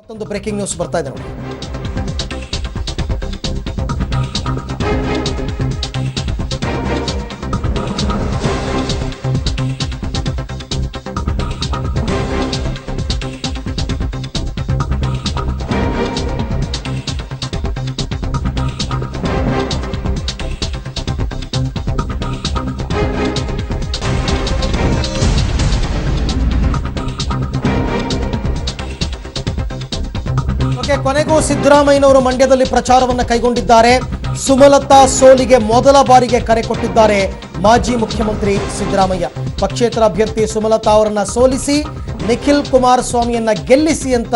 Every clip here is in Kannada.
ಮತ್ತೊಂದು ಬ್ರೇಕಿಂಗ್ ನ್ಯೂಸ್ ಬರ್ತಾ ಇದೆ ನೋಡಿ. ಕೊನೆಗೂ ಸಿದ್ದರಾಮಯ್ಯನವರು ಮಂಡ್ಯದಲ್ಲಿ ಪ್ರಚಾರವನ್ನು ಕೈಗೊಂಡಿದ್ದಾರೆ. ಸುಮಲತಾ ಸೋಲಿಗೆ ಮೊದಲ ಬಾರಿಗೆ ಕರೆ ಕೊಟ್ಟಿದ್ದಾರೆ ಮಾಜಿ ಮುಖ್ಯಮಂತ್ರಿ ಸಿದ್ದರಾಮಯ್ಯ. ಪಕ್ಷೇತರ ಅಭ್ಯರ್ಥಿ ಸುಮಲತಾ ಅವರನ್ನ ಸೋಲಿಸಿ ನಿಖಿಲ್ ಕುಮಾರಸ್ವಾಮಿಯನ್ನ ಗೆಲ್ಲಿಸಿ ಅಂತ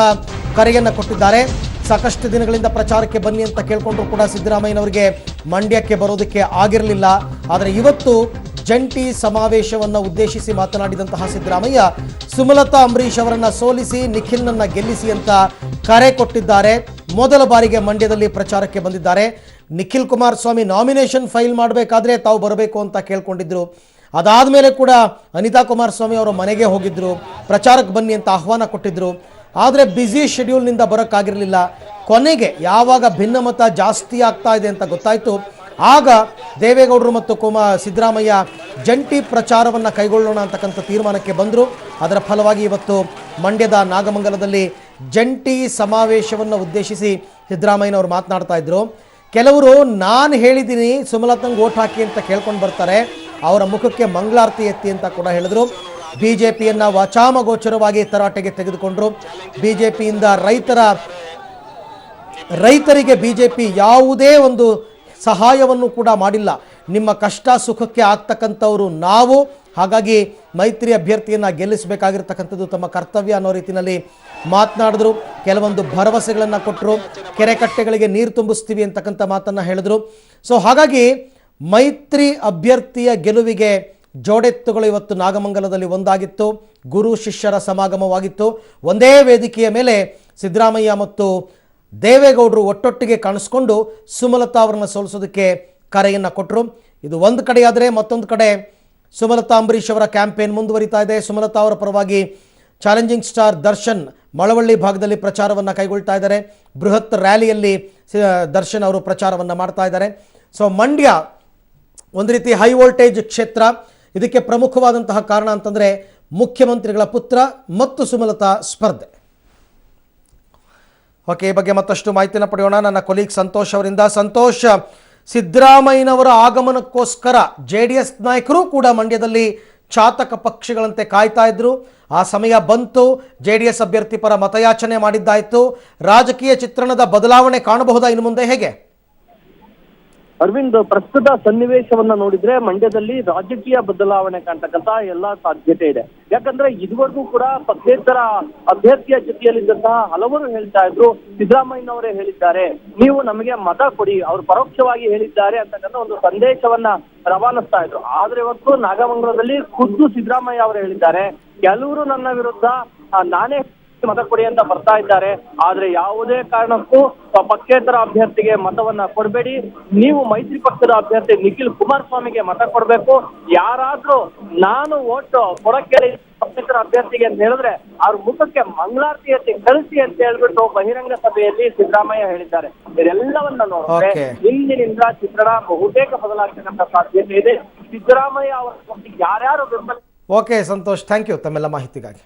ಕರೆಯನ್ನ ಕೊಟ್ಟಿದ್ದಾರೆ. ಸಾಕಷ್ಟು ದಿನಗಳಿಂದ ಪ್ರಚಾರಕ್ಕೆ ಬನ್ನಿ ಅಂತ ಕೇಳ್ಕೊಂಡ್ರು ಕೂಡ ಸಿದ್ದರಾಮಯ್ಯನವರಿಗೆ ಮಂಡ್ಯಕ್ಕೆ ಬರೋದಕ್ಕೆ ಆಗಿರಲಿಲ್ಲ. ಆದರೆ ಇವತ್ತು ಜಂಟಿ ಸಮಾವೇಶವನ್ನು ಉದ್ದೇಶಿಸಿ ಮಾತನಾಡಿದಂತಹ ಸಿದ್ದರಾಮಯ್ಯ ಸುಮಲತಾ ಅಂಬರೀಶ್ ಅವರನ್ನ ಸೋಲಿಸಿ ನಿಖಿಲ್ನನ್ನ ಗೆಲ್ಲಿಸಿ ಅಂತ ಕರೆ ಕೊಟ್ಟಿದ್ದಾರೆ. ಮೊದಲ ಬಾರಿಗೆ ಮಂಡ್ಯದಲ್ಲಿ ಪ್ರಚಾರಕ್ಕೆ ಬಂದಿದ್ದಾರೆ. ನಿಖಿಲ್ ಕುಮಾರಸ್ವಾಮಿ ನಾಮಿನೇಷನ್ ಫೈಲ್ ಮಾಡಬೇಕಾದ್ರೆ ತಾವು ಬರಬೇಕು ಅಂತ ಕೇಳ್ಕೊಂಡಿದ್ರು. ಅದಾದ ಮೇಲೆ ಕೂಡ ಅನಿತಾ ಕುಮಾರಸ್ವಾಮಿ ಅವರ ಮನೆಗೆ ಹೋಗಿದ್ರು, ಪ್ರಚಾರಕ್ಕೆ ಬನ್ನಿ ಅಂತ ಆಹ್ವಾನ ಕೊಟ್ಟಿದ್ರು. ಆದರೆ ಬ್ಯುಸಿ ಶೆಡ್ಯೂಲ್ನಿಂದ ಬರೋಕ್ಕಾಗಿರಲಿಲ್ಲ. ಕೊನೆಗೆ ಯಾವಾಗ ಭಿನ್ನಮತ ಜಾಸ್ತಿ ಆಗ್ತಾ ಇದೆ ಅಂತ ಗೊತ್ತಾಯಿತು, ಆಗ ದೇವೇಗೌಡರು ಮತ್ತು ಸಿದ್ದರಾಮಯ್ಯ ಜಂಟಿ ಪ್ರಚಾರವನ್ನು ಕೈಗೊಳ್ಳೋಣ ಅಂತಕ್ಕಂಥ ತೀರ್ಮಾನಕ್ಕೆ ಬಂದರು. ಅದರ ಫಲವಾಗಿ ಇವತ್ತು ಮಂಡ್ಯದ ನಾಗಮಂಗಲದಲ್ಲಿ ಜಂಟಿ ಸಮಾವೇಶವನ್ನು ಉದ್ದೇಶಿಸಿ ಸಿದ್ದರಾಮಯ್ಯನವರು ಮಾತನಾಡ್ತಾ ಇದ್ರು. ಕೆಲವರು ನಾನು ಹೇಳಿದ್ದೀನಿ ಸುಮಲತಂಗೆ ಓಟ್ ಹಾಕಿ ಅಂತ ಕೇಳ್ಕೊಂಡು ಬರ್ತಾರೆ, ಅವರ ಮುಖಕ್ಕೆ ಮಂಗಳಾರತಿ ಎತ್ತಿ ಅಂತ ಕೂಡ ಹೇಳಿದ್ರು. ಬಿಜೆಪಿಯನ್ನು ವಾಚಾಮಗೋಚರವಾಗಿ ತರಾಟೆಗೆ ತೆಗೆದುಕೊಂಡ್ರು. ಬಿಜೆಪಿಯಿಂದ ರೈತರಿಗೆ ಬಿಜೆಪಿ ಯಾವುದೇ ಒಂದು ಸಹಾಯವನ್ನು ಕೂಡ ಮಾಡಿಲ್ಲ. ನಿಮ್ಮ ಕಷ್ಟ ಸುಖಕ್ಕೆ ಆಗ್ತಕ್ಕಂಥವರು ನಾವು, ಹಾಗಾಗಿ ಮೈತ್ರಿ ಅಭ್ಯರ್ಥಿಯನ್ನು ಗೆಲ್ಲಿಸಬೇಕಾಗಿರ್ತಕ್ಕಂಥದ್ದು ತಮ್ಮ ಕರ್ತವ್ಯ ಅನ್ನೋ ರೀತಿಯಲ್ಲಿ ಮಾತನಾಡಿದ್ರು. ಕೆಲವೊಂದು ಭರವಸೆಗಳನ್ನು ಕೊಟ್ಟರು. ಕೆರೆಕಟ್ಟೆಗಳಿಗೆ ನೀರು ತುಂಬಿಸ್ತೀವಿ ಅಂತಕ್ಕಂಥ ಮಾತನ್ನು ಹೇಳಿದ್ರು. ಸೊ ಹಾಗಾಗಿ ಮೈತ್ರಿ ಅಭ್ಯರ್ಥಿಯ ಗೆಲುವಿಗೆ ಜೋಡೆತ್ತುಗಳು ಇವತ್ತು ನಾಗಮಂಗಲದಲ್ಲಿ ಒಂದಾಗಿತ್ತು. ಗುರು ಶಿಷ್ಯರ ಸಮಾಗಮವಾಗಿತ್ತು. ಒಂದೇ ವೇದಿಕೆಯ ಮೇಲೆ ಸಿದ್ದರಾಮಯ್ಯ ಮತ್ತು ದೇವೇಗೌಡರು ಒಟ್ಟೊಟ್ಟಿಗೆ ಕಾಣಿಸ್ಕೊಂಡು ಸುಮಲತಾ ಅವರನ್ನು ಸೋಲಿಸೋದಕ್ಕೆ ಕರೆಯನ್ನು ಕೊಟ್ಟರು. ಇದು ಒಂದು ಕಡೆಯಾದರೆ, ಮತ್ತೊಂದು ಕಡೆ ಸುಮಲತಾ ಅಂಬರೀಶ್ ಅವರ ಕ್ಯಾಂಪೇನ್ ಮುಂದುವರಿತಾ ಇದೆ. ಸುಮಲತಾ ಅವರ ಪರವಾಗಿ ಚಾಲೆಂಜಿಂಗ್ ಸ್ಟಾರ್ ದರ್ಶನ್ ಮಳವಳ್ಳಿ ಭಾಗದಲ್ಲಿ ಪ್ರಚಾರವನ್ನು ಕೈಗೊಳ್ತಾ ಇದ್ದಾರೆ. ಬೃಹತ್ ರ್ಯಾಲಿಯಲ್ಲಿ ದರ್ಶನ್ ಅವರು ಪ್ರಚಾರವನ್ನು ಮಾಡ್ತಾ ಇದ್ದಾರೆ. ಸೊ ಮಂಡ್ಯ ಒಂದು ರೀತಿ ಹೈ ವೋಲ್ಟೇಜ್ ಕ್ಷೇತ್ರ. ಇದಕ್ಕೆ ಪ್ರಮುಖವಾದಂತಹ ಕಾರಣ ಅಂತಂದರೆ ಮುಖ್ಯಮಂತ್ರಿಗಳ ಪುತ್ರ ಮತ್ತು ಸುಮಲತಾ ಸ್ಪರ್ಧೆ. ಓಕೆ, ಈ ಬಗ್ಗೆ ಮತ್ತಷ್ಟು ಮಾಹಿತಿಯನ್ನು ಪಡೆಯೋಣ ನನ್ನ ಕೊಲೀಗ್ ಸಂತೋಷ್ ಅವರಿಂದ. ಸಂತೋಷ್, ಸಿದ್ದರಾಮಯ್ಯನವರ ಆಗಮನಕ್ಕೋಸ್ಕರ JDS ನಾಯಕರು ಕೂಡ ಮಂಡ್ಯದಲ್ಲಿ ಚಾತಕ ಪಕ್ಷಿಗಳಂತೆ ಕಾಯ್ತಾ ಇದ್ರು. ಆ ಸಮಯ ಬಂತು. JDS ಅಭ್ಯರ್ಥಿ ಪರ ಮತಯಾಚನೆ ಮಾಡಿದ್ದಾಯಿತು. ರಾಜಕೀಯ ಚಿತ್ರಣದ ಬದಲಾವಣೆ ಕಾಣಬಹುದಾ ಇನ್ನು ಮುಂದೆ, ಹೇಗೆ? ಅರವಿಂದ್, ಪ್ರಸ್ತುತ ಸನ್ನಿವೇಶವನ್ನ ನೋಡಿದ್ರೆ ಮಂಡ್ಯದಲ್ಲಿ ರಾಜಕೀಯ ಬದಲಾವಣೆ ಕಾಣ್ತಕ್ಕಂತ ಎಲ್ಲಾ ಸಾಧ್ಯತೆ ಇದೆ. ಯಾಕಂದ್ರೆ ಇದುವರೆಗೂ ಕೂಡ ಪಕ್ಷೇತರ ಅಭ್ಯರ್ಥಿಯ ಜೊತೆಯಲ್ಲಿದ್ದಂತಹ ಹಲವರು ಹೇಳ್ತಾ ಇದ್ರು, ಸಿದ್ದರಾಮಯ್ಯನವರೇ ಹೇಳಿದ್ದಾರೆ ನೀವು ನಮಗೆ ಮತ ಕೊಡಿ, ಅವ್ರು ಪರೋಕ್ಷವಾಗಿ ಹೇಳಿದ್ದಾರೆ ಅಂತಕ್ಕಂಥ ಒಂದು ಸಂದೇಶವನ್ನ ರವಾನಿಸ್ತಾ ಇದ್ರು. ಆದ್ರೆ ಇವತ್ತು ನಾಗಮಂಗಲದಲ್ಲಿ ಖುದ್ದು ಸಿದ್ದರಾಮಯ್ಯ ಅವರು ಹೇಳಿದ್ದಾರೆ, ಕೆಲವರು ನನ್ನ ವಿರುದ್ಧ ನಾನೇ ಮತ ಕೊಡಿ ಅಂತ ಬರ್ತಾ ಇದ್ದಾರೆ. ಆದ್ರೆ ಯಾವುದೇ ಕಾರಣಕ್ಕೂ ಪಕ್ಷೇತರ ಅಭ್ಯರ್ಥಿಗೆ ಮತವನ್ನ ಕೊಡಬೇಡಿ, ನೀವು ಮೈತ್ರಿ ಪಕ್ಷದ ಅಭ್ಯರ್ಥಿ ನಿಖಿಲ್ ಕುಮಾರಸ್ವಾಮಿಗೆ ಮತ ಕೊಡಬೇಕು. ಯಾರಾದ್ರೂ ನಾನು ಓಟ್ ಕೊಡಕ್ಕೆ ಪಕ್ಷೇತರ ಅಭ್ಯರ್ಥಿಗೆ ಅಂತ ಹೇಳಿದ್ರೆ ಅವ್ರ ಮುಖಕ್ಕೆ ಮಂಗಳಾರತಿ ಎತ್ತಿ ಕಳಿಸಿ ಅಂತ ಹೇಳ್ಬಿಟ್ಟು ಬಹಿರಂಗ ಸಭೆಯಲ್ಲಿ ಸಿದ್ದರಾಮಯ್ಯ ಹೇಳಿದ್ದಾರೆ. ಇದೆಲ್ಲವನ್ನ ನೋಡಿದ್ರೆ ಇಂದಿನಿಂದ ಚಿತ್ರಣ ಬಹುತೇಕ ಬದಲಾಗ್ತಕ್ಕಂಥ ಸಾಧ್ಯತೆ ಇದೆ. ಸಿದ್ದರಾಮಯ್ಯ ಅವರ ಯಾರ್ಯಾರು ಬೆಂಬಲ. ಓಕೆ ಸಂತೋಷ್, ಥ್ಯಾಂಕ್ ಯು ತಮ್ಮೆಲ್ಲ ಮಾಹಿತಿಗಾಗಿ.